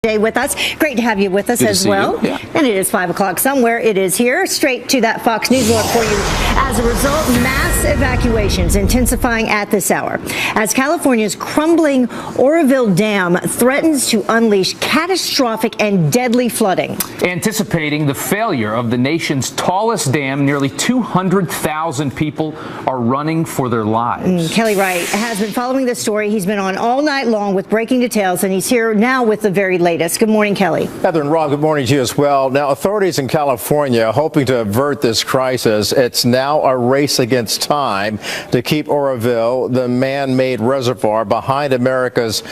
Day with us. Great to have you with us as well. Yeah. And it is 5 o'clock somewhere. It is here. Straight to that Fox News alert for you. As a result, mass evacuations intensifying at this hour as California's crumbling Oroville Dam threatens to unleash catastrophic and deadly flooding. Anticipating the failure of the nation's tallest dam, nearly 200,000 people are running for their lives. Kelly Wright has been following this story. He's been on all night long with breaking details, and he's here now with the very latest. Good morning, Kelly. Heather and Rob, good morning to you as well. Now, authorities in California are hoping to avert this crisis. It's now a race against time to keep Oroville, the man-made reservoir behind America's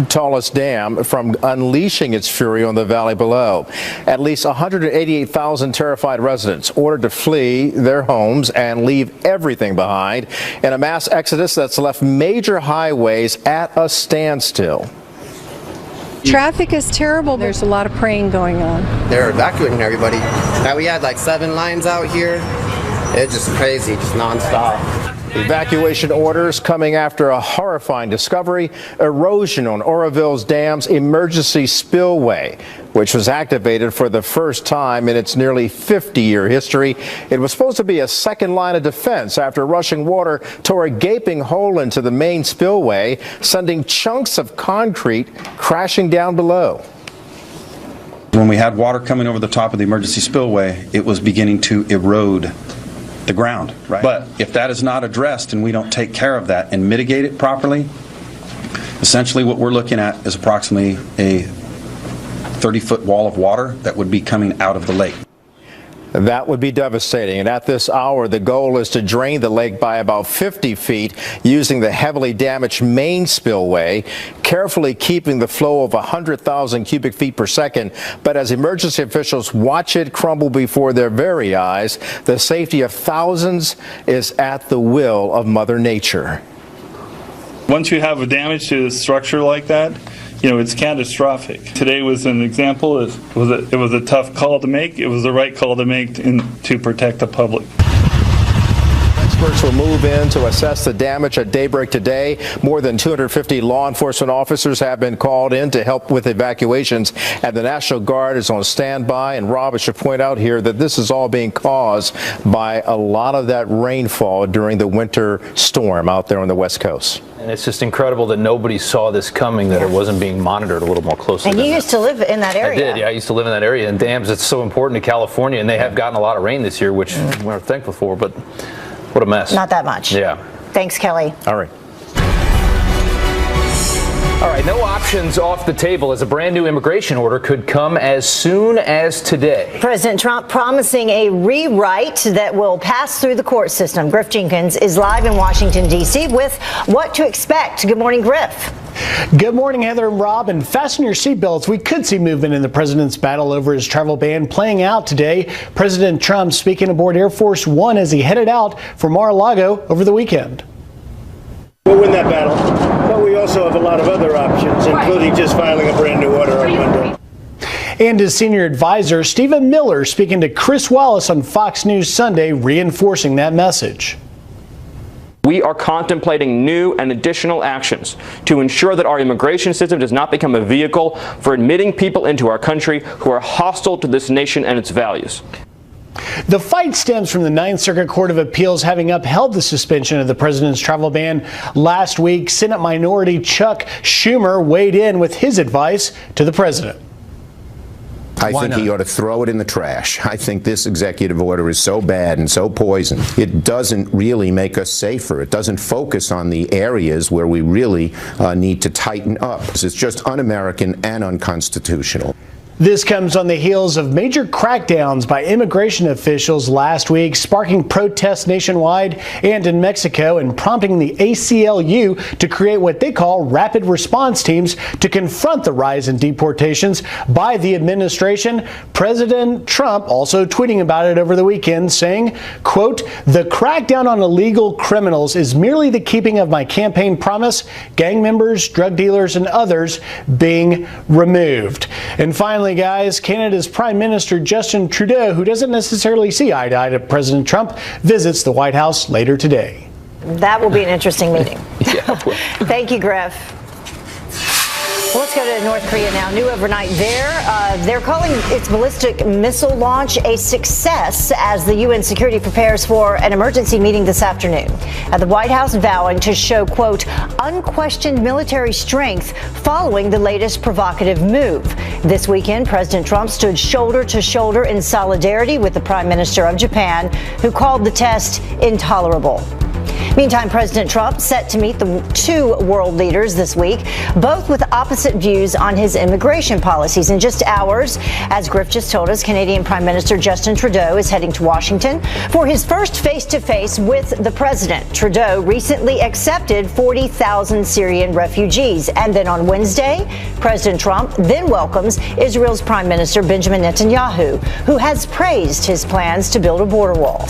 tallest dam, from unleashing its fury on the valley below. At least 188,000 terrified residents ordered to flee their homes and leave everything behind in a mass exodus that's left major highways at a standstill. Traffic is terrible. There's a lot of praying going on. They're evacuating everybody. Now we had like 7 lines out here. It's just crazy, just nonstop. Evacuation orders coming after a horrifying discovery: erosion on Oroville's dam's emergency spillway, which was activated for the first time in its nearly 50-year history. It was supposed to be a second line of defense after rushing water tore a gaping hole into the main spillway, sending chunks of concrete crashing down below. When we had water coming over the top of the emergency spillway, it was beginning to erode the ground. Right. But if that is not addressed and we don't take care of that and mitigate it properly, essentially what we're looking at is approximately a 30-foot wall of water that would be coming out of the lake. That would be devastating. And at this hour, the goal is to drain the lake by about 50 feet using the heavily damaged main spillway, carefully keeping the flow of 100,000 cubic feet per second. But as emergency officials watch it crumble before their very eyes, the safety of thousands is at the will of Mother Nature. Once you have a damage to a structure like that, it's catastrophic. Today was an example. It was a tough call to make. It was the right call to make to protect the public. Experts will move in to assess the damage at daybreak today. More than 250 law enforcement officers have been called in to help with evacuations, and the National Guard is on standby. And Rob, I should point out here that this is all being caused by a lot of that rainfall during the winter storm out there on the West Coast. And it's just incredible that nobody saw this coming, that it wasn't being monitored a little more closely. And you used to live in that area. I did, yeah. I used to live in that area. And dams, it's so important to California, and they have gotten a lot of rain this year, which we're thankful for, but what a mess. Not that much. Yeah. Thanks, Kelly. All right. All right, no options off the table as a brand new immigration order could come as soon as today. President Trump promising a rewrite that will pass through the court system. Griff Jenkins is live in Washington, D.C. with what to expect. Good morning, Griff. Good morning, Heather and Rob, and fasten your seatbelts. We could see movement in the president's battle over his travel ban playing out today. President Trump speaking aboard Air Force One as he headed out for Mar-a-Lago over the weekend. We'll win that battle, but we also have a lot of other options, including just filing a brand new order on Monday. And his senior advisor, Stephen Miller, speaking to Chris Wallace on Fox News Sunday, reinforcing that message. We are contemplating new and additional actions to ensure that our immigration system does not become a vehicle for admitting people into our country who are hostile to this nation and its values. The fight stems from the Ninth Circuit Court of Appeals having upheld the suspension of the president's travel ban last week. Senate Minority Chuck Schumer weighed in with his advice to the president. I think he ought to throw it in the trash. I think this executive order is so bad and so poisoned. It doesn't really make us safer. It doesn't focus on the areas where we really need to tighten up. It's just un-American and unconstitutional. This comes on the heels of major crackdowns by immigration officials last week, sparking protests nationwide and in Mexico and prompting the ACLU to create what they call rapid response teams to confront the rise in deportations by the administration. President Trump also tweeting about it over the weekend, saying, quote, "The crackdown on illegal criminals is merely the keeping of my campaign promise, gang members, drug dealers, and others being removed." And finally, guys, Canada's Prime Minister Justin Trudeau, who doesn't necessarily see eye to eye to President Trump, visits the White House later today. That will be an interesting meeting. Yeah. Thank you, Griff. Well, let's go to North Korea now. New overnight there. They're calling its ballistic missile launch a success as the UN security prepares for an emergency meeting this afternoon. The White House vowing to show, quote, unquestioned military strength following the latest provocative move. This weekend, President Trump stood shoulder to shoulder in solidarity with the Prime Minister of Japan, who called the test intolerable. Meantime, President Trump set to meet the two world leaders this week, both with opposite views on his immigration policies. In just hours, as Griff just told us, Canadian Prime Minister Justin Trudeau is heading to Washington for his first face-to-face with the president. Trudeau recently accepted 40,000 Syrian refugees. And then on Wednesday, President Trump then welcomes Israel's Prime Minister Benjamin Netanyahu, who has praised his plans to build a border wall.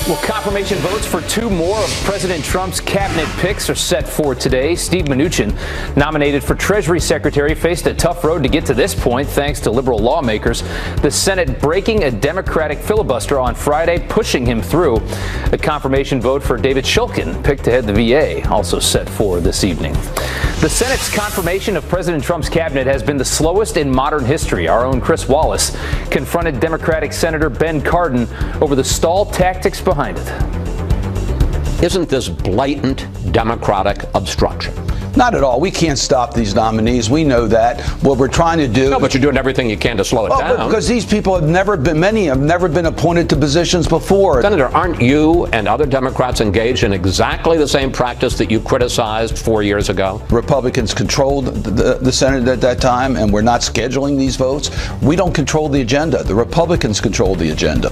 Well, confirmation votes for two more of President Trump's cabinet picks are set for today. Steve Mnuchin, nominated for Treasury Secretary, faced a tough road to get to this point thanks to liberal lawmakers. The Senate breaking a Democratic filibuster on Friday, pushing him through. The confirmation vote for David Shulkin, picked to head the VA, also set for this evening. The Senate's confirmation of President Trump's cabinet has been the slowest in modern history. Our own Chris Wallace confronted Democratic Senator Ben Cardin over the stall tactics behind it. Isn't this blatant Democratic obstruction? Not at all. We can't stop these nominees. We know that. What we're trying to do... No, but you're doing everything you can to slow it down. Because these people have never been, many have never been appointed to positions before. Senator, aren't you and other Democrats engaged in exactly the same practice that you criticized 4 years ago? Republicans controlled the Senate at that time, and we're not scheduling these votes. We don't control the agenda. The Republicans control the agenda.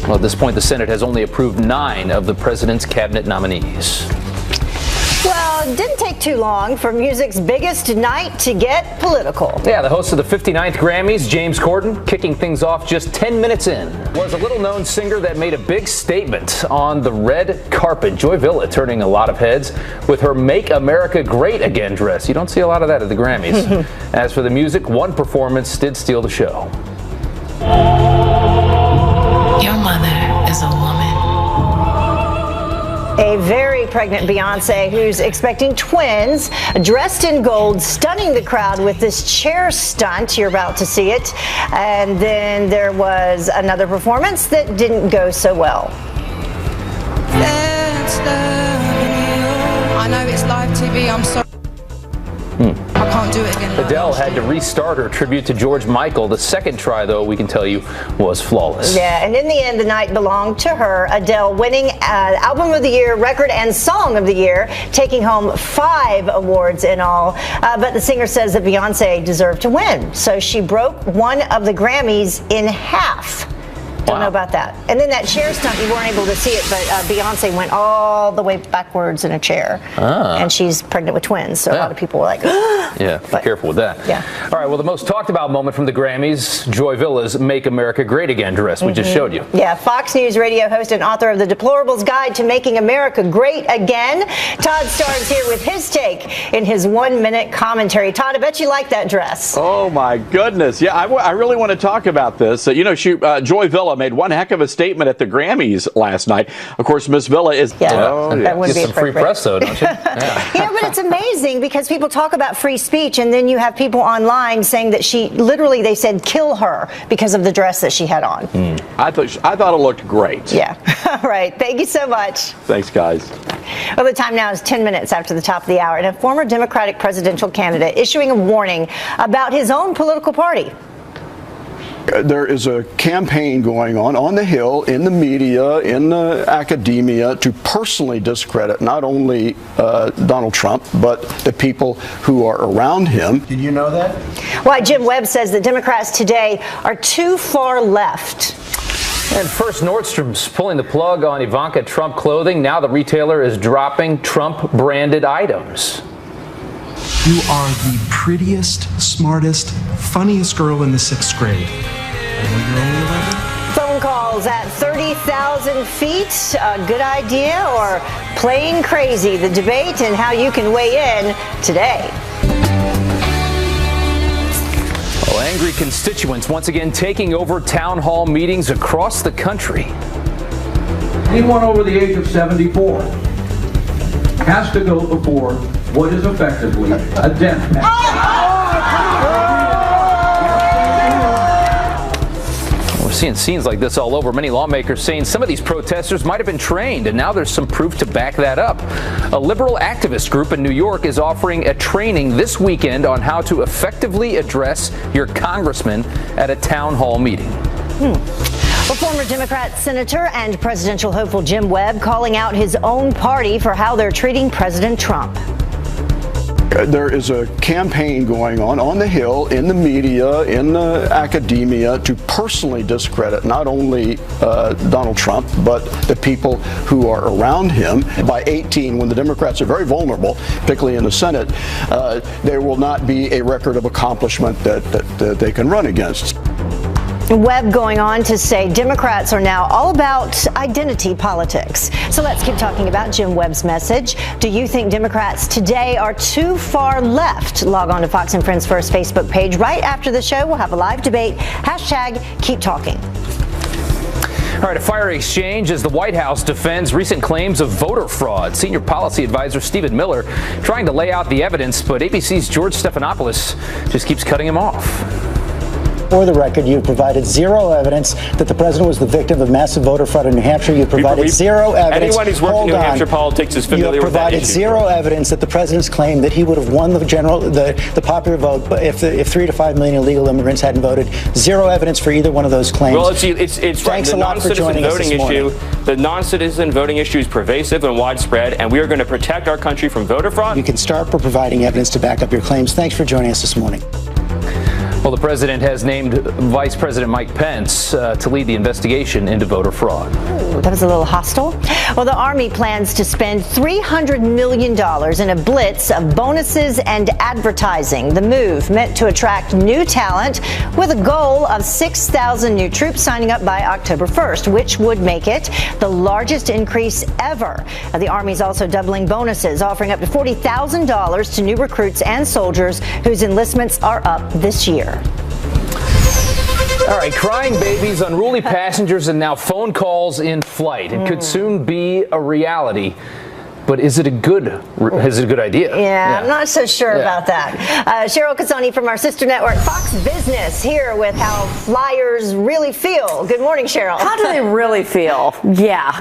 Well, at this point, the Senate has only approved 9 of the president's cabinet nominees. Well, it didn't take too long for music's biggest night to get political. Yeah, the host of the 59th Grammys, James Corden, kicking things off just 10 minutes in, was a little-known singer that made a big statement on the red carpet. Joy Villa turning a lot of heads with her Make America Great Again dress. You don't see a lot of that at the Grammys. As for the music, one performance did steal the show. Your mother is a woman. A very pregnant Beyonce who's expecting twins, dressed in gold, stunning the crowd with this chair stunt. You're about to see it. And then there was another performance that didn't go so well. I know it's live TV. I'm sorry. I can't do it again. Adele had to restart her tribute to George Michael. The second try, though, we can tell you, was flawless. Yeah, and in the end, the night belonged to her. Adele winning Album of the Year, Record, and Song of the Year, taking home 5 awards in all. But the singer says that Beyonce deserved to win, so she broke one of the Grammys in half. Don't know about that. And then that chair stunt, you weren't able to see it, but Beyonce went all the way backwards in a chair. And she's pregnant with twins, so a lot of people were like, yeah, be careful with that. Yeah. All right, well, the most talked about moment from the Grammys, Joy Villa's Make America Great Again dress we just showed you. Yeah, Fox News radio host and author of The Deplorables Guide to Making America Great Again. Todd Starr is here with his take in his 1-minute commentary. Todd, I bet you like that dress. Oh, my goodness. Yeah, I really want to talk about this. Joy Villa made one heck of a statement at the Grammys last night. Of course, Miss Villa is... That would Get be some free press, though, don't you? Yeah, but it's amazing because people talk about free speech, and then you have people online saying that they said kill her because of the dress that she had on. I thought it looked great. Yeah. All right. Thank you so much. Thanks, guys. Well, the time now is 10 minutes after the top of the hour, and a former Democratic presidential candidate issuing a warning about his own political party. There is a campaign going on the Hill, in the media, in the academia, to personally discredit not only Donald Trump, but the people who are around him. Did you know that? Why Jim Webb says that Democrats today are too far left. And first, Nordstrom's pulling the plug on Ivanka Trump clothing. Now the retailer is dropping Trump-branded items. You are the prettiest, smartest, funniest girl in the 6th grade. I know you're only 11. Phone calls at 30,000 feet. A good idea or playing crazy? The debate and how you can weigh in today. Well, angry constituents once again taking over town hall meetings across the country. Anyone over the age of 74 has to go before what is effectively a death match. We're seeing scenes like this all over. Many lawmakers saying some of these protesters might have been trained, and now there's some proof to back that up. A liberal activist group in New York is offering a training this weekend on how to effectively address your congressman at a town hall meeting. A former Democrat senator and presidential hopeful Jim Webb calling out his own party for how they're treating President Trump. There is a campaign going on the Hill, in the media, in academia, to personally discredit not only Donald Trump, but the people who are around him. By 18, when the Democrats are very vulnerable, particularly in the Senate, there will not be a record of accomplishment that they can run against. Webb going on to say Democrats are now all about identity politics. So let's keep talking about Jim Webb's message. Do you think Democrats today are too far left? Log on to Fox and Friends First Facebook page. Right after the show, we'll have a live debate. Hashtag keep talking. All right, a fire exchange as the White House defends recent claims of voter fraud. Senior policy advisor Stephen Miller trying to lay out the evidence, but ABC's George Stephanopoulos just keeps cutting him off. For the record, you've provided zero evidence that the president was the victim of massive voter fraud in New Hampshire. You've provided zero evidence. Anyone who's worked in New Hampshire politics is familiar with that issue. You have provided zero evidence that the president's claim that he would have won the popular vote if 3 to 5 million illegal immigrants hadn't voted. Zero evidence for either one of those claims. Well, it's Thanks right. a lot for joining us this morning. The non-citizen voting issue is pervasive and widespread, and we are going to protect our country from voter fraud. You can start by providing evidence to back up your claims. Thanks for joining us this morning. Well, the president has named Vice President Mike Pence to lead the investigation into voter fraud. Ooh, that was a little hostile. Well, the Army plans to spend $300 million in a blitz of bonuses and advertising. The move meant to attract new talent with a goal of 6,000 new troops signing up by October 1st, which would make it the largest increase ever. The Army's also doubling bonuses, offering up to $40,000 to new recruits and soldiers whose enlistments are up this year. All right, crying babies, unruly passengers, and now phone calls in flight. It could soon be a reality. But is it a good idea? Yeah, I'm not so sure about that. Cheryl Casoni from our sister network, Fox Business, here with how flyers really feel. Good morning, Cheryl. How do they really feel? Yeah.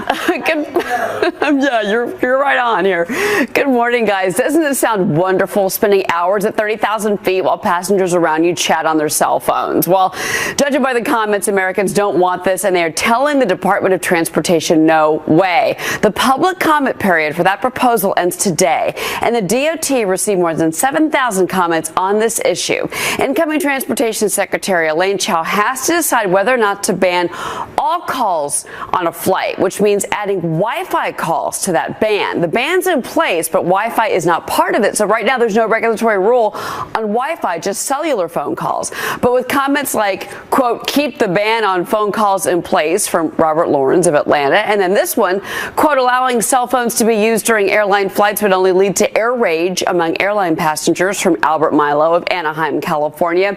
Yeah, you're right on here. Good morning, guys. Doesn't it sound wonderful spending hours at 30,000 feet while passengers around you chat on their cell phones? Well, judging by the comments, Americans don't want this, and they are telling the Department of Transportation no way. The public comment period for that proposal ends today, and the DOT received more than 7,000 comments on this issue. Incoming Transportation Secretary Elaine Chao has to decide whether or not to ban all calls on a flight, which means adding Wi-Fi calls to that ban. The ban's in place, but Wi-Fi is not part of it. So right now there's no regulatory rule on Wi-Fi, just cellular phone calls. But with comments like, quote, keep the ban on phone calls in place from Robert Lawrence of Atlanta, and then this one, quote, allowing cell phones to be used during airline flights would only lead to air rage among airline passengers from Albert Milo of Anaheim, California.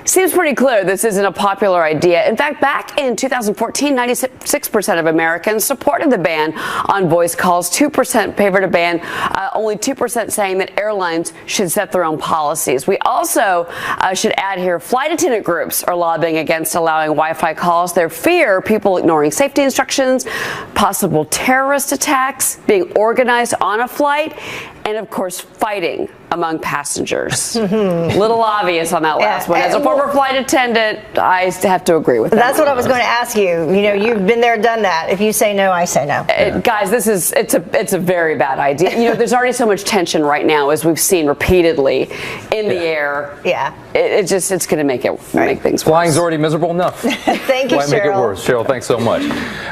Seems pretty clear this isn't a popular idea. In fact, back in 2014, 96% of Americans supported the ban on voice calls. 2% favored a ban, only 2% saying that airlines should set their own policies. We also should add here, flight attendant groups are lobbying against allowing Wi-Fi calls. They fear people ignoring safety instructions, possible terrorist attacks, being organized on a flight, and of course fighting among passengers. Little obvious on that last one. As a former flight attendant, I have to agree with that. That's what I was going to ask you. You know, you've been there, done that. If you say no, I say no. Guys, it's a very bad idea. You know, there's already so much tension right now, as we've seen repeatedly in the air. Yeah. It's going to make things worse. Flying's already miserable enough. Thank you, Why make it worse? Cheryl, thanks so much.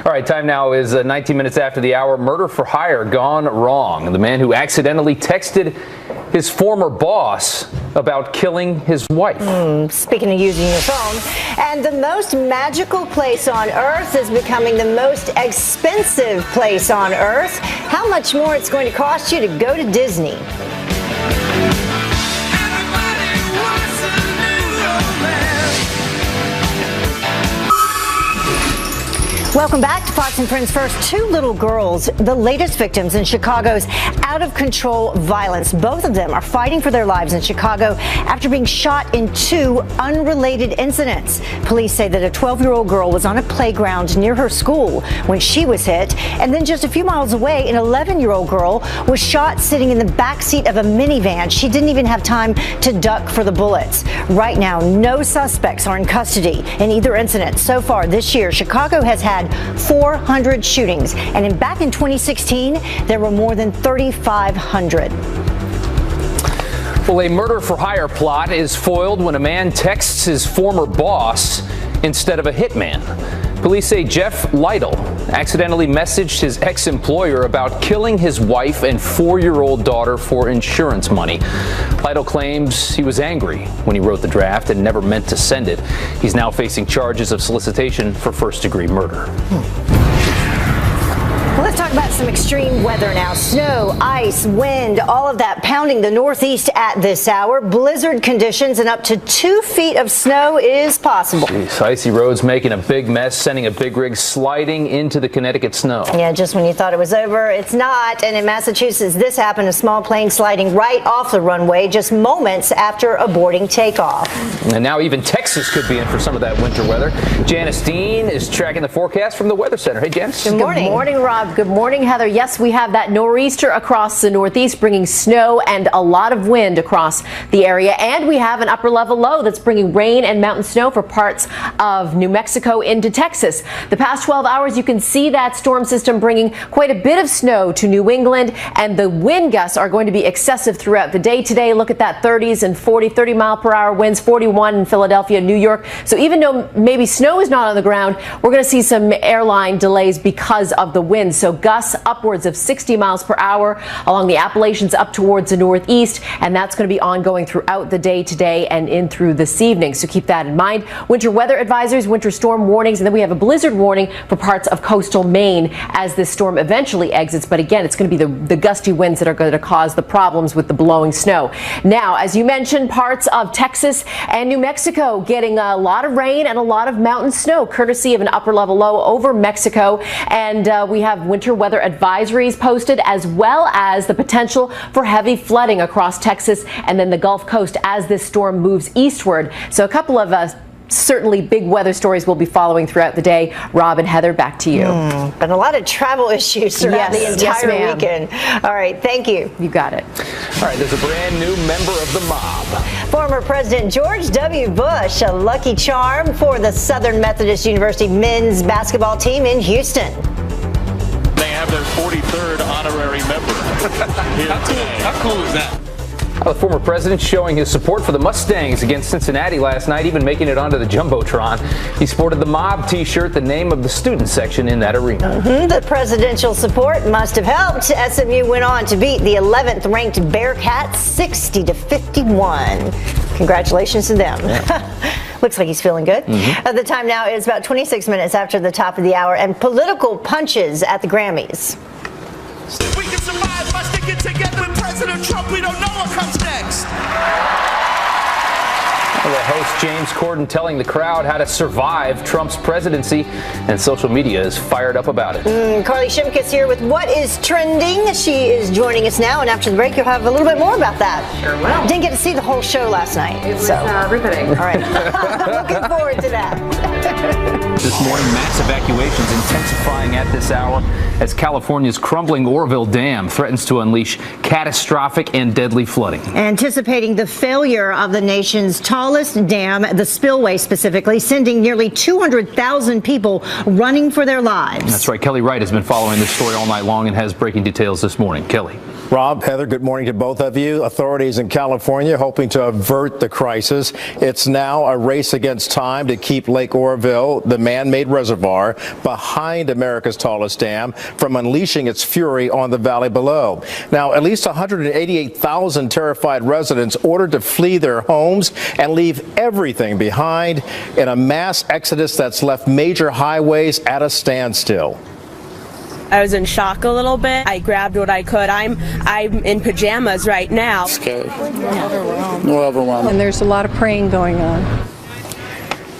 All right, time now is 19 minutes after the hour. Murder for hire gone wrong. The man who accidentally texted his former boss about killing his wife. Speaking of using your phone, and the most magical place on earth is becoming the most expensive place on earth. How much more it's going to cost you to go to Disney? Welcome back to Fox and Friends First. Two little girls, the latest victims in Chicago's out-of-control violence. Both of them are fighting for their lives in Chicago after being shot in two unrelated incidents. Police say that a 12-year-old girl was on a playground near her school when she was hit, and then just a few miles away, an 11-year-old girl was shot sitting in the backseat of a minivan. She didn't even have time to duck for the bullets. Right now, no suspects are in custody in either incident. So far this year, Chicago has had 400 shootings, and back in 2016, there were more than 3,500. Well, a murder-for-hire plot is foiled when a man texts his former boss instead of a hitman. Police say Jeff Lytle accidentally messaged his ex-employer about killing his wife and 4-year-old daughter for insurance money. Lytle claims he was angry when he wrote the draft and never meant to send it. He's now facing charges of solicitation for first-degree murder. Well, let's talk about some extreme weather now. Snow, ice, wind, all of that pounding the Northeast at this hour. Blizzard conditions and up to 2 feet of snow is possible. Jeez, icy roads making a big mess, sending a big rig sliding into the Connecticut snow. Yeah, just when you thought it was over, it's not. And in Massachusetts, this happened, a small plane sliding right off the runway just moments after aborting takeoff. And now even Texas could be in for some of that winter weather. Janice Dean is tracking the forecast from the Weather Center. Hey, Janice. Good morning. Good morning, Rob. Good morning, Heather. Yes, we have that nor'easter across the Northeast, bringing snow and a lot of wind across the area. And we have an upper level low that's bringing rain and mountain snow for parts of New Mexico into Texas. The past 12 hours, you can see that storm system bringing quite a bit of snow to New England, and the wind gusts are going to be excessive throughout the day today. Look at that 30s and 30 mile per hour winds, 41 in Philadelphia, New York. So even though maybe snow is not on the ground, we're going to see some airline delays because of the wind. So gusts upwards of 60 miles per hour along the Appalachians up towards the Northeast, and that's going to be ongoing throughout the day today and in through this evening. So keep that in mind. Winter weather advisories, winter storm warnings, and then we have a blizzard warning for parts of coastal Maine as this storm eventually exits. But again, it's going to be the gusty winds that are going to cause the problems with the blowing snow. Now, as you mentioned, parts of Texas and New Mexico getting a lot of rain and a lot of mountain snow, courtesy of an upper level low over Mexico. And we have winter weather advisories posted, as well as the potential for heavy flooding across Texas and then the Gulf Coast as this storm moves eastward. So a couple of certainly big weather stories we'll be following throughout the day. Rob and Heather, back to you. Been a lot of travel issues throughout the entire weekend. All right, thank you. You got it. All right, there's a brand new member of the mob. Former President George W. Bush, a lucky charm for the Southern Methodist University men's basketball team in Houston. They have their 43rd honorary member here today. How cool is that? The former president showing his support for the Mustangs against Cincinnati last night, even making it onto the Jumbotron. He sported the mob t-shirt, the name of the student section in that arena. The presidential support must have helped. SMU went on to beat the 11th ranked Bearcats 60-51. Congratulations to them. Yeah. Looks like he's feeling good. The time now is about 26 minutes after the top of the hour, and political punches at the Grammys. We can survive by sticking together with President Trump. We don't know what comes next. The host James Corden telling the crowd how to survive Trump's presidency, and social media is fired up about it. Carly Shimkus here with what is trending. She is joining us now, and after the break, you'll have a little bit more about that. Sure will. Didn't get to see the whole show last night. It was riveting. All right. Looking forward to that. This morning, mass evacuations intensifying at this hour as California's crumbling Oroville Dam threatens to unleash catastrophic and deadly flooding. Anticipating the failure of the nation's tallest dam, the spillway specifically, sending nearly 200,000 people running for their lives. That's right. Kelly Wright has been following this story all night long and has breaking details this morning. Kelly. Rob, Heather, good morning to both of you. Authorities in California hoping to avert the crisis. It's now a race against time to keep Lake Oroville, the man-made reservoir behind America's tallest dam, from unleashing its fury on the valley below. Now, at least 188,000 terrified residents ordered to flee their homes and leave everything behind in a mass exodus that's left major highways at a standstill. I was in shock a little bit. I grabbed what I could. I'm in pajamas right now. Scared. More overwhelmed. And there's a lot of praying going on.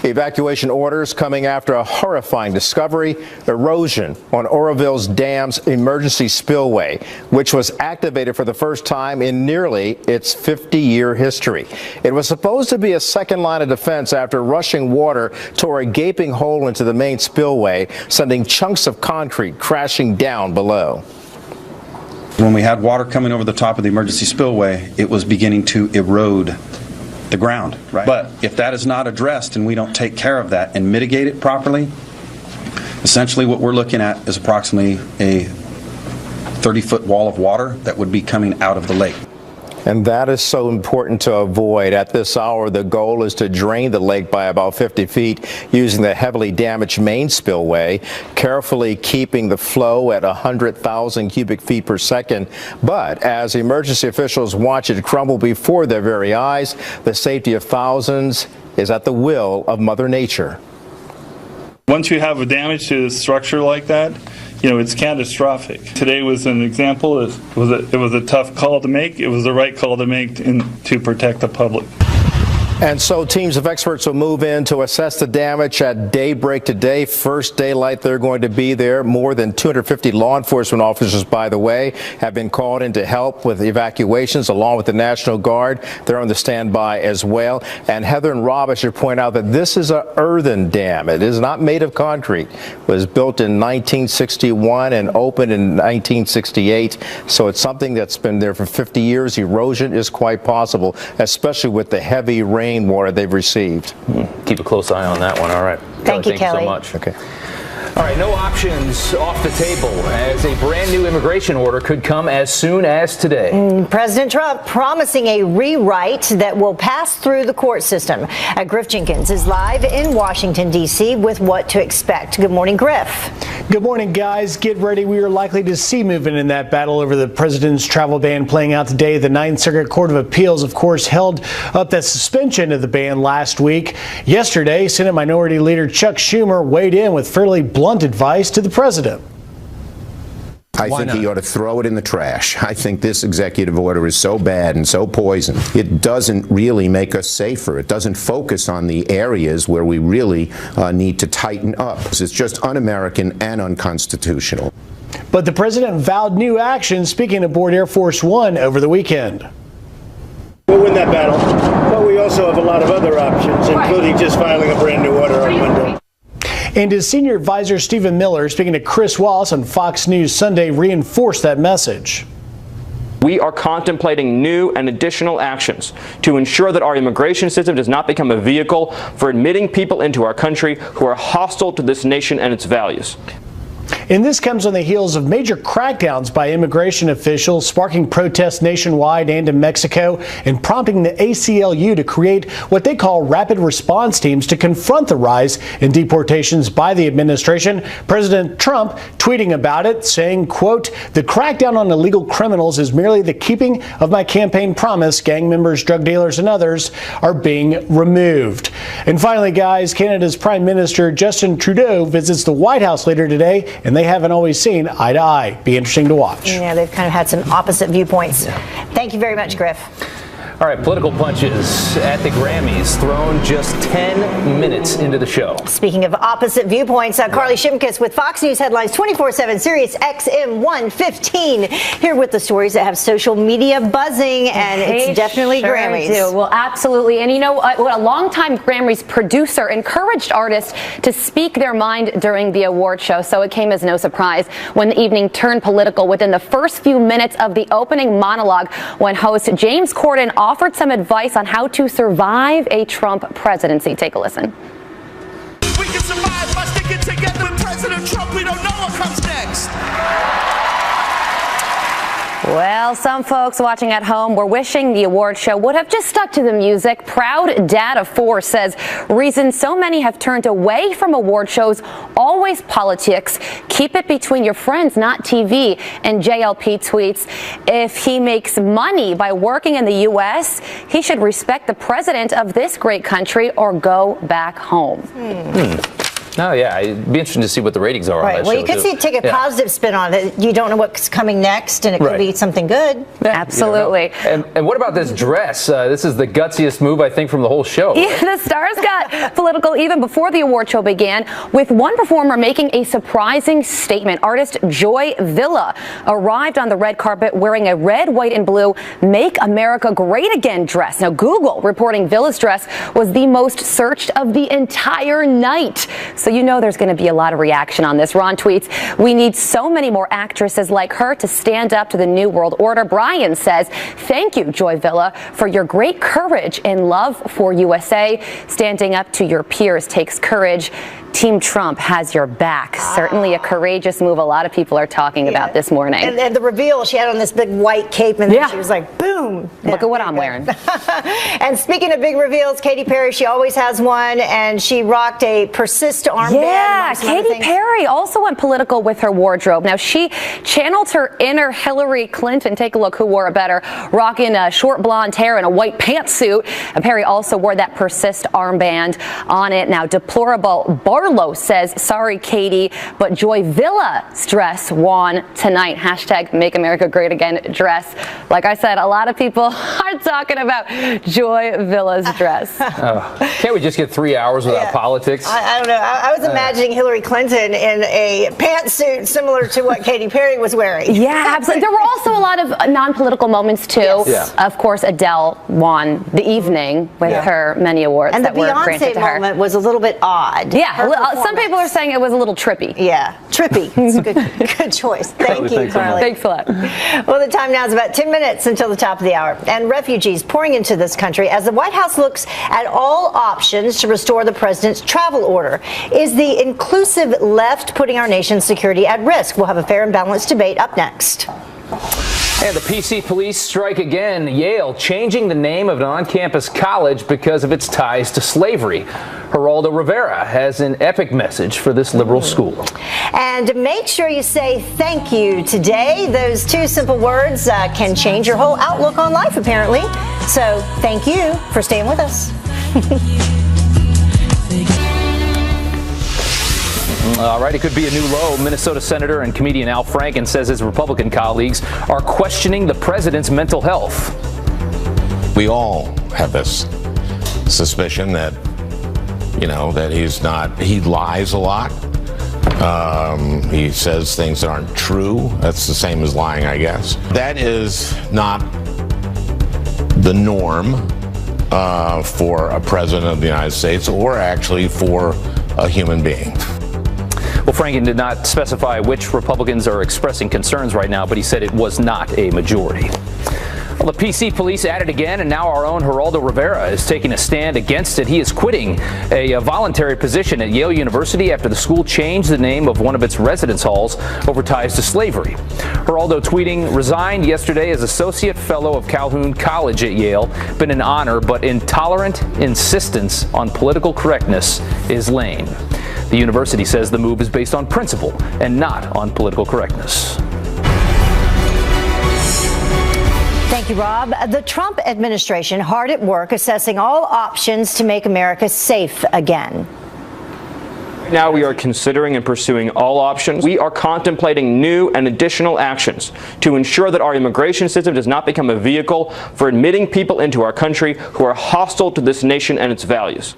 Evacuation orders coming after a horrifying discovery: erosion on Oroville's dam's emergency spillway, which was activated for the first time in nearly its 50-year history. It was supposed to be a second line of defense after rushing water tore a gaping hole into the main spillway, sending chunks of concrete crashing down below. When we had water coming over the top of the emergency spillway, it was beginning to erode the ground. Right. But if that is not addressed and we don't take care of that and mitigate it properly, essentially what we're looking at is approximately a 30-foot wall of water that would be coming out of the lake. And that is so important to avoid. At this hour, the goal is to drain the lake by about 50 feet using the heavily damaged main spillway, carefully keeping the flow at 100,000 cubic feet per second. But as emergency officials watch it crumble before their very eyes, the safety of thousands is at the will of Mother Nature. Once you have a damage to the structure like that, it's catastrophic. Today was an example. It was a tough call to make. It was the right call to make to protect the public. And so teams of experts will move in to assess the damage at daybreak today. First daylight, they're going to be there. More than 250 law enforcement officers, by the way, have been called in to help with evacuations, along with the National Guard. They're on the standby as well. And Heather and Rob, I should point out that this is an earthen dam. It is not made of concrete. It was built in 1961 and opened in 1968. So it's something that's been there for 50 years. Erosion is quite possible, especially with the heavy rainwater they've received. Keep a close eye on that one. All right. Thank you, Thank Kelly. you so much. Okay. All right, no options off the table as a brand new immigration order could come as soon as today. President Trump promising a rewrite that will pass through the court system. Griff Jenkins is live in Washington, D.C. with what to expect. Good morning, Griff. Good morning, guys. Get ready. We are likely to see movement in that battle over the president's travel ban playing out today. The Ninth Circuit Court of Appeals, of course, held up that suspension of the ban last week. Yesterday, Senate Minority Leader Chuck Schumer weighed in with fairly blunt advice to the president. I think he ought to throw it in the trash. I think this executive order is so bad and so poisoned. It doesn't really make us safer. It doesn't focus on the areas where we really need to tighten up. It's just un-American and unconstitutional. But the president vowed new action, speaking aboard Air Force One over the weekend. We'll win that battle, but we also have a lot of other options, including just filing a brand new order on Monday. And his senior advisor, Stephen Miller, speaking to Chris Wallace on Fox News Sunday, reinforced that message. We are contemplating new and additional actions to ensure that our immigration system does not become a vehicle for admitting people into our country who are hostile to this nation and its values. And this comes on the heels of major crackdowns by immigration officials, sparking protests nationwide and in Mexico, and prompting the ACLU to create what they call rapid response teams to confront the rise in deportations by the administration. President Trump tweeting about it, saying, quote, "The crackdown on illegal criminals is merely the keeping of my campaign promise. Gang members, drug dealers, and others are being removed." And finally, guys, Canada's Prime Minister Justin Trudeau visits the White House later today, and they haven't always seen eye to eye. Be interesting to watch. Yeah, they've kind of had some opposite viewpoints. Thank you very much, Griff. All right, political punches at the Grammys thrown just 10 minutes into the show. Speaking of opposite viewpoints, Carly Shimkus with Fox News Headlines 24/7, Sirius XM 115, here with the stories that have social media buzzing, and it's definitely Grammys. Well, absolutely. And you know what? A longtime Grammys producer encouraged artists to speak their mind during the award show, so it came as no surprise when the evening turned political within the first few minutes of the opening monologue, when host James Corden offered some advice on how to survive a Trump presidency. Take a listen. We can survive by sticking together with President Trump. We don't know what comes next. Well, some folks watching at home were wishing the award show would have just stuck to the music. Proud Dad of 4 says reason so many have turned away from award shows, always politics. Keep it between your friends, not TV. And JLP tweets, if he makes money by working in the U.S., he should respect the president of this great country or go back home. Oh, yeah. It'd be interesting to see what the ratings are on Right. that Well, show, you could too. take a positive spin on it. You don't know what's coming next, and it could Right. be something good. Absolutely. And what about this dress? This is the gutsiest move, I think, from the whole show. Yeah, the stars got political even before the award show began, with one performer making a surprising statement. Artist Joy Villa arrived on the red carpet wearing a red, white, and blue Make America Great Again dress. Now, Google reporting Villa's dress was the most searched of the entire night. So you know there's going to be a lot of reaction on this. Ron tweets, "We need so many more actresses like her to stand up to the New World Order." Brian says, "Thank you, Joy Villa, for your great courage and love for USA. Standing up to your peers takes courage. Team Trump has your back." Certainly a courageous move a lot of people are talking about this morning. And the reveal, she had on this big white cape, and then she was like, boom. Look at what I'm wearing. And speaking of big reveals, Katy Perry, she always has one, and she rocked a Persist armband. Yeah, Katy Perry also went political with her wardrobe. Now, she channeled her inner Hillary Clinton. Take a look who wore it better. Rocking a short blonde hair and a white pantsuit. And Perry also wore that Persist armband on it. Now, Deplorable Barlow says, "Sorry, Katy, but Joy Villa's dress won tonight." Hashtag Make America Great Again dress. Like I said, a lot of people are talking about Joy Villa's dress. Can't we just get 3 hours without politics? I don't know. I was imagining Hillary Clinton in a pantsuit similar to what Katy Perry was wearing. Yeah, absolutely. There were also a lot of non-political moments, too. Yes. Of course, Adele won the evening with her many awards And the that were granted Beyonce to her. moment was a little bit odd. Yeah, some people are saying it was a little trippy. Yeah, trippy. It's a good choice. Thank you, Carly. Thanks a lot. Well, the time now is about 10 minutes until the top of the hour. And refugees pouring into this country as the White House looks at all options to restore the president's travel order. Is the inclusive left putting our nation's security at risk? We'll have a fair and balanced debate up next. And the PC police strike again. Yale changing the name of an on-campus college because of its ties to slavery. Geraldo Rivera has an epic message for this liberal school. And make sure you say thank you today. Those two simple words can change your whole outlook on life, apparently. So thank you for staying with us. All right, it could be a new low. Minnesota Senator and comedian Al Franken says his Republican colleagues are questioning the president's mental health. We all have this suspicion that, that he lies a lot. He says things that aren't true. That's the same as lying, I guess. That is not the norm for a president of the United States, or actually for a human being. Well, Franken did not specify which Republicans are expressing concerns right now, but he said it was not a majority. Well, the PC police at it again, and now our own Geraldo Rivera is taking a stand against it. He is quitting a voluntary position at Yale University after the school changed the name of one of its residence halls over ties to slavery. Geraldo tweeting, "Resigned yesterday as Associate Fellow of Calhoun College at Yale. Been an honor, but intolerant insistence on political correctness is lame." The university says the move is based on principle and not on political correctness. Thank you, Rob. The Trump administration hard at work assessing all options to make America safe again. Now we are considering and pursuing all options. We are contemplating new and additional actions to ensure that our immigration system does not become a vehicle for admitting people into our country who are hostile to this nation and its values.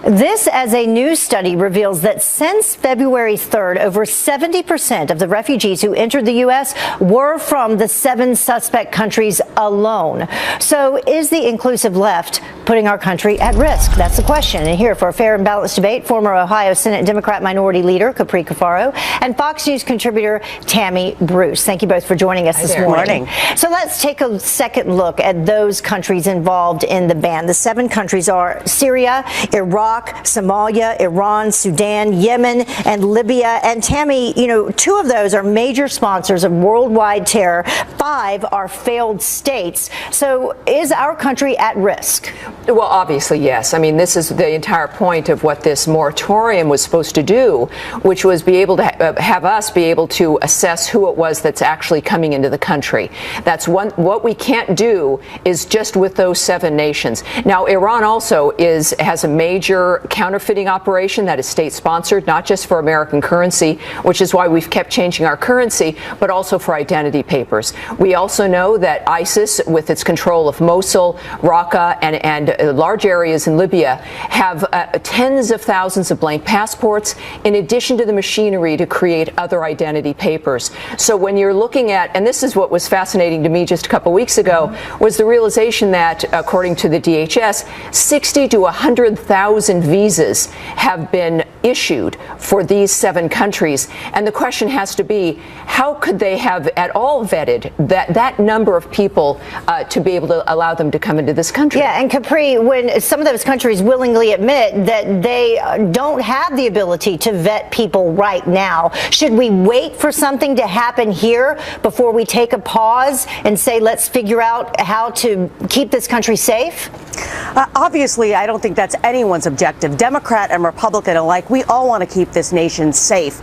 This as a new study reveals that since February 3rd, over 70% of the refugees who entered the U.S. were from the 7 suspect countries alone. So is the inclusive left putting our country at risk? That's the question. And here for a fair and balanced debate, former Ohio Senate Democrat Minority Leader Capri Cafaro and Fox News contributor Tammy Bruce. Thank you both for joining us this morning. So let's take a second look at those countries involved in the ban. The 7 countries are Syria, Iraq, Somalia, Iran, Sudan, Yemen, and Libya. And Tammy, 2 of those are major sponsors of worldwide terror. 5 are failed states. So is our country at risk? Well, obviously, yes. I mean, this is the entire point of what this moratorium was supposed to do, which was be able to have us be able to assess who it was that's actually coming into the country. That's what we can't do is just with those 7 nations. Now, Iran also has a major major counterfeiting operation that is state-sponsored, not just for American currency, which is why we've kept changing our currency, but also for identity papers. We also know that ISIS, with its control of Mosul, Raqqa, and large areas in Libya, have tens of thousands of blank passports, in addition to the machinery to create other identity papers. So when you're looking at, and this is what was fascinating to me just a couple weeks ago, was the realization that, according to the DHS, 60 to 100,000 visas have been issued for these 7 countries. And the question has to be, how could they have at all vetted that number of people to be able to allow them to come into this country? Yeah, and Capri, when some of those countries willingly admit that they don't have the ability to vet people right now, should we wait for something to happen here before we take a pause and say, let's figure out how to keep this country safe? Obviously, I don't think that's anyone's objective. Democrat and Republican alike, we all want to keep this nation safe.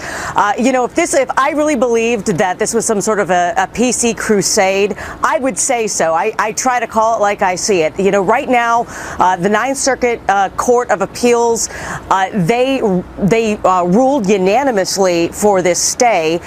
If I really believed that this was some sort of a PC crusade, I would say so. I try to call it like I see it. Right now, the Ninth Circuit Court of Appeals, they ruled unanimously for this stay,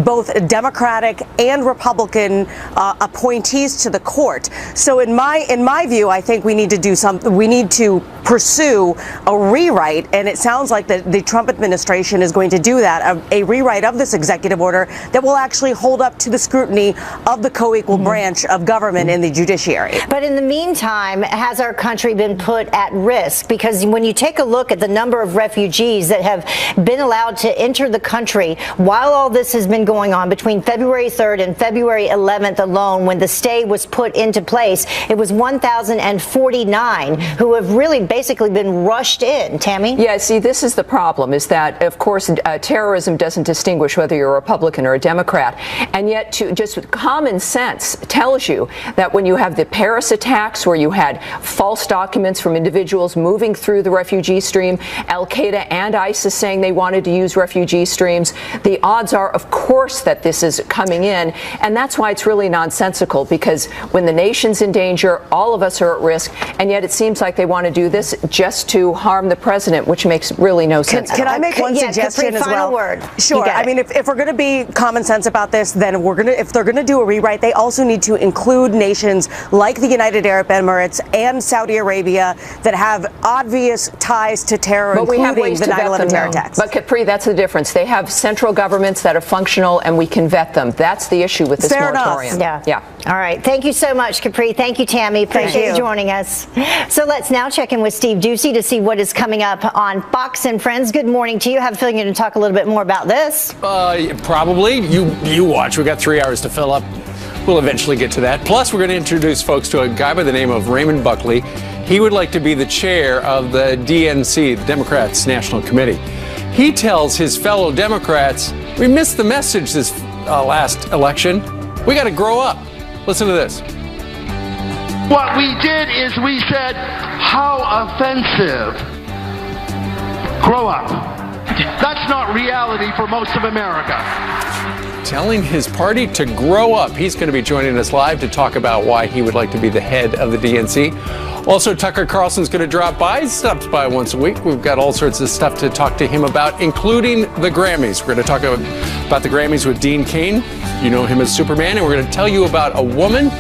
both Democratic and Republican appointees to the court. So in my view, I think we need to do something. We need to pursue a rewrite, and it sounds like the Trump administration is going to do that, a rewrite of this executive order that will actually hold up to the scrutiny of the co-equal branch of government in the judiciary. But in the meantime, has our country been put at risk? Because when you take a look at the number of refugees that have been allowed to enter the country while all this has been going on, between February 3rd and February 11th alone, when the stay was put into place, it was 1,049 who have really basically been rushed in. Tammy? Yeah, see, this is the problem, is that, of course, terrorism doesn't distinguish whether you're a Republican or a Democrat. And yet, just common sense tells you that when you have the Paris attacks, where you had false documents from individuals moving through the refugee stream, Al-Qaeda and ISIS saying they wanted to use refugee streams, the odds are, of course, that this is coming in. And that's why it's really nonsensical, because when the nation's in danger, all of us are at risk, and yet it seems like they want to do this just to harm the president, which makes really no sense. Can I make one suggestion as well? Word. Sure. I mean, if we're going to be common sense about this, then if they're going to do a rewrite, they also need to include nations like the United Arab Emirates and Saudi Arabia that have obvious ties to terror, but including we have ways the to vet 9/11 them, terror though. attacks. But Capri, that's the difference. They have central governments that are functional, and we can vet them. That's the issue with this moratorium. Yeah. All right. Thank you so much, Capri. Thank you, Tammy. Appreciate you joining us. So let's now check in with Steve Doocy to see what is coming up on Fox and Friends. Good morning to you. I have a feeling you're going to talk a little bit more about this. Probably. You watch. We got 3 hours to fill up. We'll eventually get to that. Plus, we're going to introduce folks to a guy by the name of Raymond Buckley. He would like to be the chair of the DNC, the Democrats National Committee. He tells his fellow Democrats, we missed the message this last election. We got to grow up. Listen to this. What we did is we said, how offensive. Grow up. That's not reality for most of America. Telling his party to grow up. He's going to be joining us live to talk about why he would like to be the head of the DNC. Also, Tucker Carlson's going to drop by. He stops by once a week. We've got all sorts of stuff to talk to him about, including the Grammys. We're going to talk about the Grammys with Dean Cain. You know him as Superman. And we're going to tell you about a woman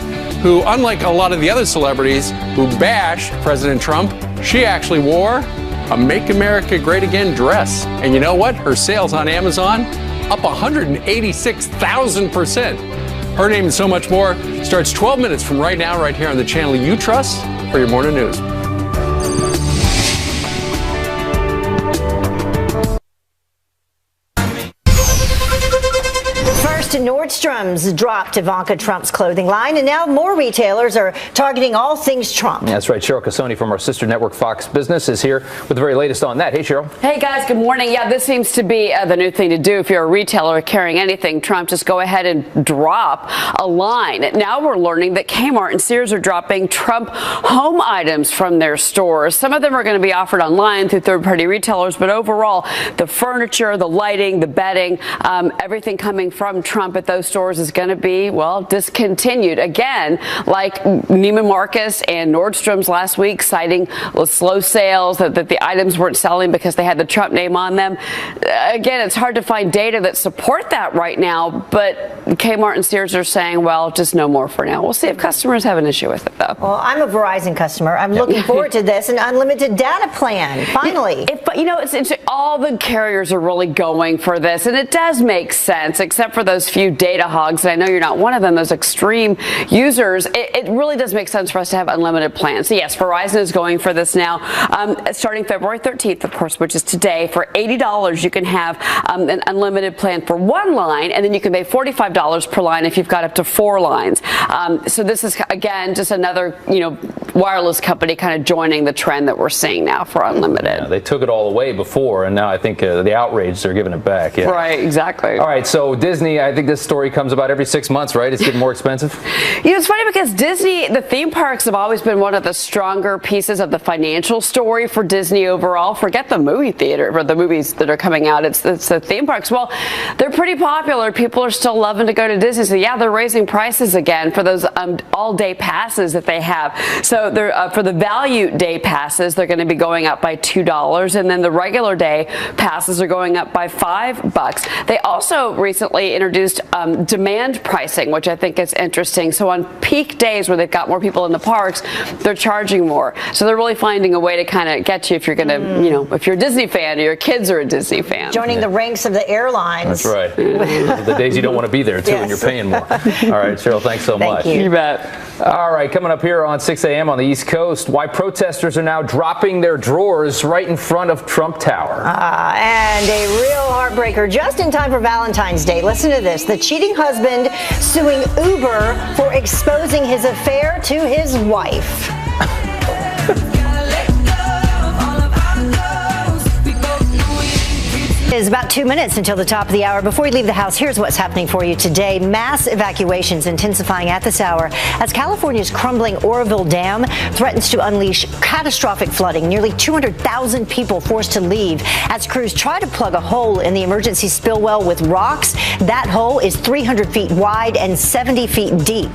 who, unlike a lot of the other celebrities who bashed President Trump, she actually wore a Make America Great Again dress. And you know what? Her sales on Amazon up 186,000%. Her name and so much more starts 12 minutes from right now, right here on the channel you trust for your morning news. Nordstrom's dropped Ivanka Trump's clothing line, and now more retailers are targeting all things Trump. That's right. Cheryl Casoni from our sister network Fox Business is here with the very latest on that. Hey, Cheryl. Hey, guys. Good morning. Yeah, this seems to be the new thing to do. If you're a retailer carrying anything Trump, just go ahead and drop a line. Now we're learning that Kmart and Sears are dropping Trump home items from their stores. Some of them are going to be offered online through third-party retailers, but overall, the furniture, the lighting, the bedding, everything coming from Trump Trump at those stores is going to be, well, discontinued. Again, like Neiman Marcus and Nordstrom's last week, citing slow sales, that the items weren't selling because they had the Trump name on them. Again, it's hard to find data that support that right now, but Kmart and Sears are saying, well, just no more for now. We'll see if customers have an issue with it, though. Well, I'm a Verizon customer. I'm looking forward to this, an unlimited data plan, finally. But you know, it's interesting. All the carriers are really going for this, and it does make sense, except for those few data hogs. And I know you're not one of them, those extreme users. It really does make sense for us to have unlimited plans. So yes, Verizon is going for this now, starting February 13th, of course, which is today. For $80, you can have an unlimited plan for one line, and then you can pay $45 per line if you've got up to 4 lines. So this is, again, just another, wireless company kind of joining the trend that we're seeing now for unlimited. Yeah, they took it all away before, and now I think the outrage, they're giving it back. Yeah. Right, exactly. All right, so Disney, I think this story comes about every 6 months, right? It's getting more expensive? It's funny because Disney, the theme parks have always been one of the stronger pieces of the financial story for Disney overall. Forget the movie theater or the movies that are coming out. It's the theme parks. Well, they're pretty popular. People are still loving to go to Disney. So yeah, they're raising prices again for those all-day passes that they have. So they're for the value day passes, they're going to be going up by $2, and then the regular day passes are going up by $5. They also recently introduced demand pricing, which I think is interesting. So on peak days where they've got more people in the parks, they're charging more. So they're really finding a way to kind of get you if you're going to, if you're a Disney fan or your kids are a Disney fan. Joining the ranks of the airlines. That's right. The days you don't want to be there, too, and you're paying more. All right, Cheryl, thanks so much. Thank you. You bet. All right, coming up here on 6 a.m. on the East Coast, why protesters are now dropping their drawers right in front of Trump Tower. And a real heartbreaker just in time for Valentine's Day. Listen to this. The cheating husband suing Uber for exposing his affair to his wife. It is about 2 minutes until the top of the hour. Before we leave the house, here's what's happening for you today. Mass evacuations intensifying at this hour as California's crumbling Oroville Dam threatens to unleash catastrophic flooding. Nearly 200,000 people forced to leave as crews try to plug a hole in the emergency spill well with rocks. That hole is 300 feet wide and 70 feet deep.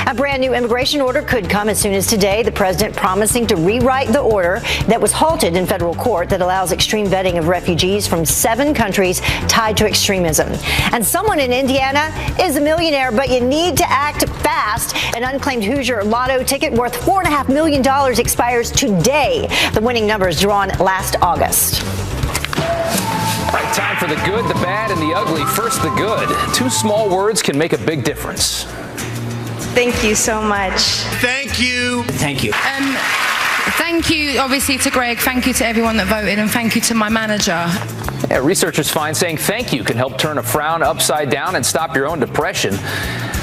A brand new immigration order could come as soon as today. The president promising to rewrite the order that was halted in federal court that allows extreme vetting of refugees from 7 countries tied to extremism. And someone in Indiana is a millionaire, but you need to act fast. An unclaimed Hoosier Lotto ticket worth $4.5 million expires today. The winning number is drawn last August. All right, time for the good, the bad, and the ugly. First, the good. 2 small words can make a big difference. Thank you so much. Thank you. Thank you. Thank you, obviously, to Greg. Thank you to everyone that voted, and thank you to my manager. Yeah, researchers find saying thank you can help turn a frown upside down and stop your own depression.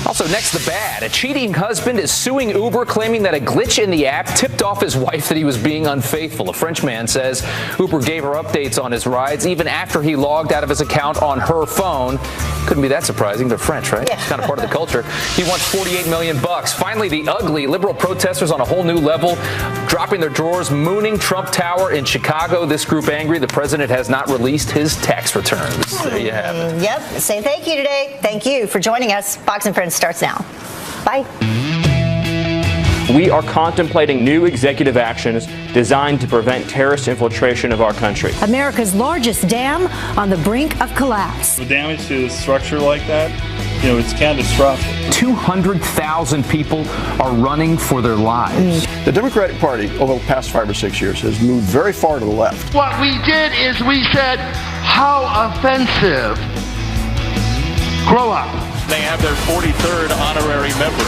Also, next, the bad. A cheating husband is suing Uber, claiming that a glitch in the app tipped off his wife that he was being unfaithful. A French man says Uber gave her updates on his rides even after he logged out of his account on her phone. Couldn't be that surprising. They're French, right? Yeah. It's kind of part of the culture. He wants $48 million. Finally, the ugly. Liberal protesters on a whole new level, dropping their drawers, mooning Trump Tower in Chicago. This group angry the president has not released his tax returns. There you have it. Yep. Say thank you today. Thank you for joining us. Fox and Friends starts now. Bye. We are contemplating new executive actions designed to prevent terrorist infiltration of our country. America's largest dam on the brink of collapse. The damage to a structure like that, it's catastrophic. 200,000 people are running for their lives. The Democratic Party over the past 5 or 6 years has moved very far to the left. What we did is we said, how offensive. Grow up. They have their 43rd honorary member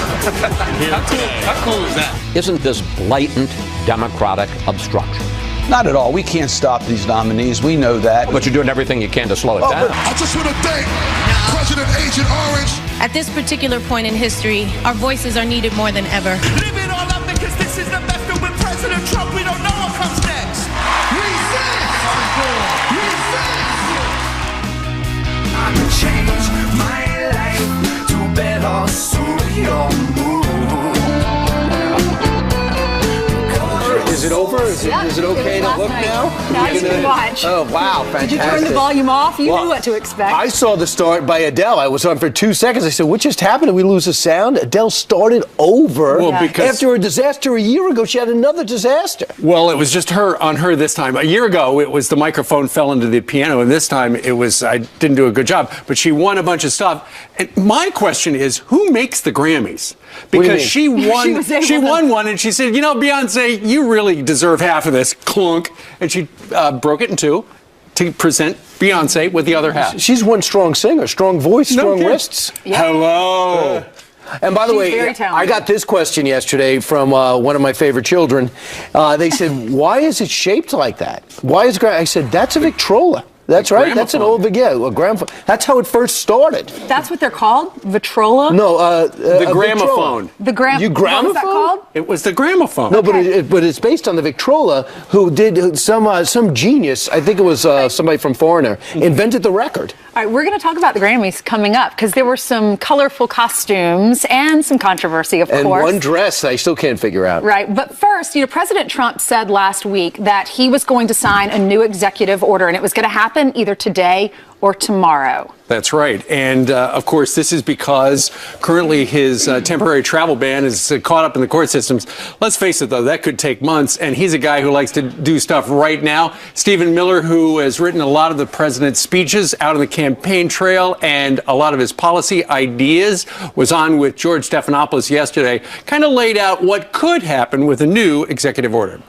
here today. How cool is that? Isn't this blatant Democratic obstruction? Not at all. We can't stop these nominees. We know that. But you're doing everything you can to slow it down. I just want to thank President Agent Orange. At this particular point in history, our voices are needed more than ever. Live it all up because this is the best. And with President Trump, we don't know what comes next. I can change my life to better suit your mood. Is it over? Is it okay to look now? Now you can watch. Oh, wow, fantastic. Did you turn the volume off? You knew what to expect. I saw the start by Adele. I was on for 2 seconds. I said, what just happened? Did we lose the sound? Adele started over. Well, because after a disaster a year ago, she had another disaster. Well, it was just on her this time. A year ago, it was the microphone fell into the piano, and this time it was I didn't do a good job. But she won a bunch of stuff. And my question is, who makes the Grammys? Because she won. She won one, and she said, you know, Beyonce, you really deserve half of this. Clunk, and she broke it in two to present Beyonce with the other half. She's one strong singer, strong voice, strong wrists. Hello. And by the way, I got this question yesterday from one of my favorite children. They said, why is it shaped like that? Why is I said, that's a Victrola. That's right. That's an old a gramophone. That's how it first started. That's what they're called? Victrola? No, the gramophone. The gramophone. What was that called? It was the gramophone. No, but it's based on the Victrola, who did some genius. I think it was somebody from Foreigner invented the record. All right, we're going to talk about the Grammys coming up because there were some colorful costumes and some controversy, of course. And one dress I still can't figure out. Right, but first, President Trump said last week that he was going to sign a new executive order, and it was going to happen either today or tomorrow. That's right. And, of course, this is because currently his temporary travel ban is caught up in the court systems. Let's face it, though, that could take months. And he's a guy who likes to do stuff right now. Stephen Miller, who has written a lot of the president's speeches out on the campaign trail and a lot of his policy ideas, was on with George Stephanopoulos yesterday, kind of laid out what could happen with a new executive order.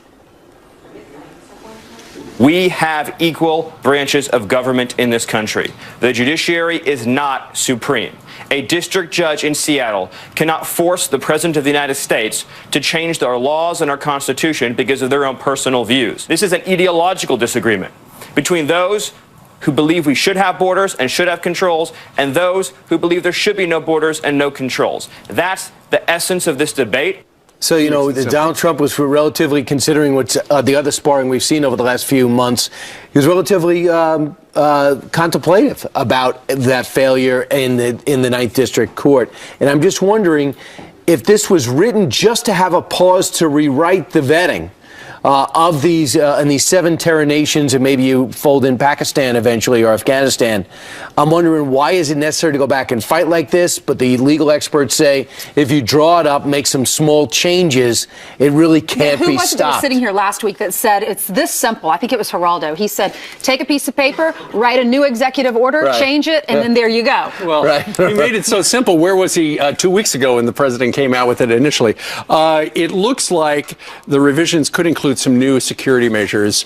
We have equal branches of government in this country. The judiciary is not supreme. A district judge in Seattle cannot force the President of the United States to change our laws and our Constitution because of their own personal views. This is an ideological disagreement between those who believe we should have borders and should have controls and those who believe there should be no borders and no controls. That's the essence of this debate. So, Donald Trump was relatively, considering what's the other sparring we've seen over the last few months, he was relatively contemplative about that failure in the Ninth District Court. And I'm just wondering if this was written just to have a pause to rewrite the vetting of these and these 7 terror nations, and maybe you fold in Pakistan eventually or Afghanistan. I'm wondering, why is it necessary to go back and fight like this? But the legal experts say if you draw it up, make some small changes, it really can't be stopped. Who was it that was sitting here last week that said it's this simple? I think it was Geraldo. He said, take a piece of paper, write a new executive order, change it, and then there you go. Well, he made it so simple. Where was he 2 weeks ago when the president came out with it initially? It looks like the revisions could include some new security measures,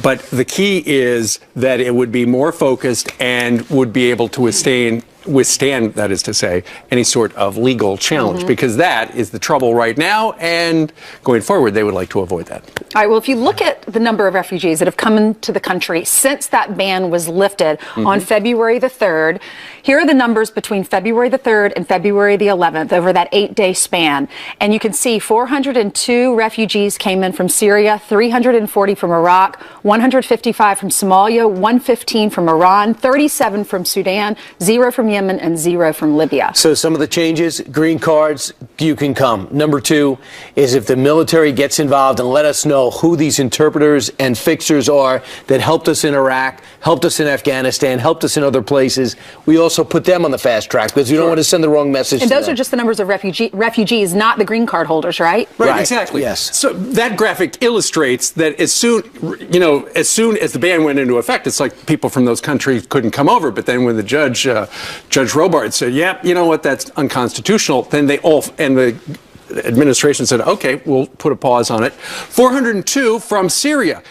but the key is that it would be more focused and would be able to withstand, that is to say, any sort of legal challenge, because that is the trouble right now, and going forward, they would like to avoid that. All right, well, if you look at the number of refugees that have come into the country since that ban was lifted on February the 3rd, here are the numbers between February the 3rd and February the 11th over that 8-day span. And you can see 402 refugees came in from Syria, 340 from Iraq, 155 from Somalia, 115 from Iran, 37 from Sudan, 0 from Yemen, and 0 from Libya. So some of the changes, green cards, you can come. Number 2 is if the military gets involved and let us know who these interpreters and fixers are that helped us in Iraq, helped us in Afghanistan, helped us in other places. We also put them on the fast track because we don't want to send the wrong message and to those them. are just the numbers of refugees, not the green card holders, right? Right, exactly. Yes. So that graphic illustrates that as soon as the ban went into effect, it's like people from those countries couldn't come over. But then when the Judge Robart said, yeah, you know what, that's unconstitutional, then the administration said, okay, we'll put a pause on it. 402 from Syria.